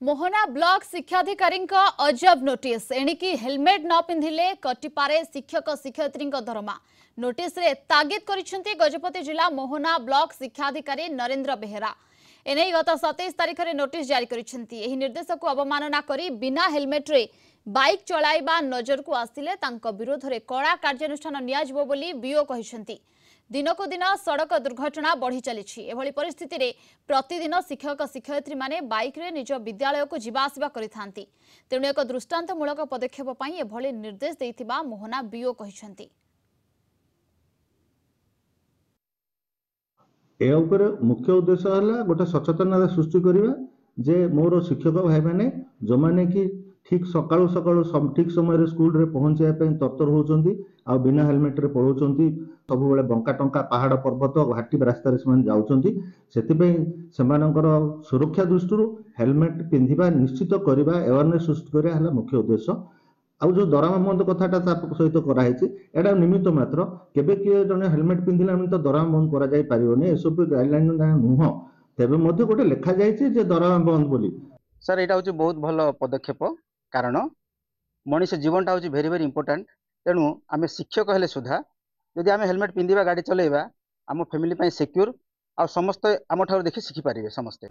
Mohana block शिक्षाधिकारी अजब notice एणिकी helmet न पिंधिले कटिपारे शिक्षक शिक्षयित्री दरमा नोटिस रे तागिद करिसेंती गजपति जिला मोहना ब्लॉक शिक्षाधिकारी नरेंद्र बेहेरा एने गत 27 तारिख में नोटिस जारी करिसेंती एही निर्देश को अवमानना करी बिना हेलमेट रे बाइक चलाइबा नजर को आसिले तांको विरोध रे कड़ा कार्यानुष्ठान नियाजिबो बोली बीओ कहिसेंती। दिनक दिन सड़क दुर्घटना बढ़ी चली एभली परिस्थिति रे प्रतिदिन शिक्षक शिक्षयित्री माने बाइक रे निज विद्यालय को जीवा आसिबा करिथांती तेणु एक दृष्टांतमूलक पदक्षेप पई एभली निर्देश देइथिबा मोहना बीओ कहिसेंती। ए ऊपर मुख्य उद्देश्य है गोटे सचेतनता सृष्टि करवा जे मोर शिक्षक भाई मैंने जो मैंने कि ठीक सकाळु सकाळु ठीक समय स्कूल रे पहुंचाया तत्पर होउचंती आ बिना हेलमेट रे पळौचंती सब बेले बंका टंका पहाड़ पर्वत घाटी रास्ता से जाउचंती सेतिपई सेमानकर सुरक्षा दृष्टि हेलमेट पिंधिबा निश्चित करवा अवेयरनेस सृष्टि करिया हला मुख्य उद्देश्य। आउ जो दरमा बंद कथाटा सहित कराई एटा निमित्त मात्र केबे किए जने हेलमेट पिंधिला तो दरमा बंद करा जाई परियोनी एसब गाइडलाइन नुह तेबे मध्ये गोटे लेखा जाइछि जे दरमा बंद बोली। सर एटा होची बहुत भलो पदक्षेप कारण मनुष्य जीवनटा होची वेरी वेरी इंपोर्टेंट तेणु आम शिक्षक हेले सुधा यदि आम हेलमेट पिंधिबा गाड़ी चलेबा आम फैमिली सिक्योर आ समस्त आम ठार देखि शिखि पारिबे समस्ते।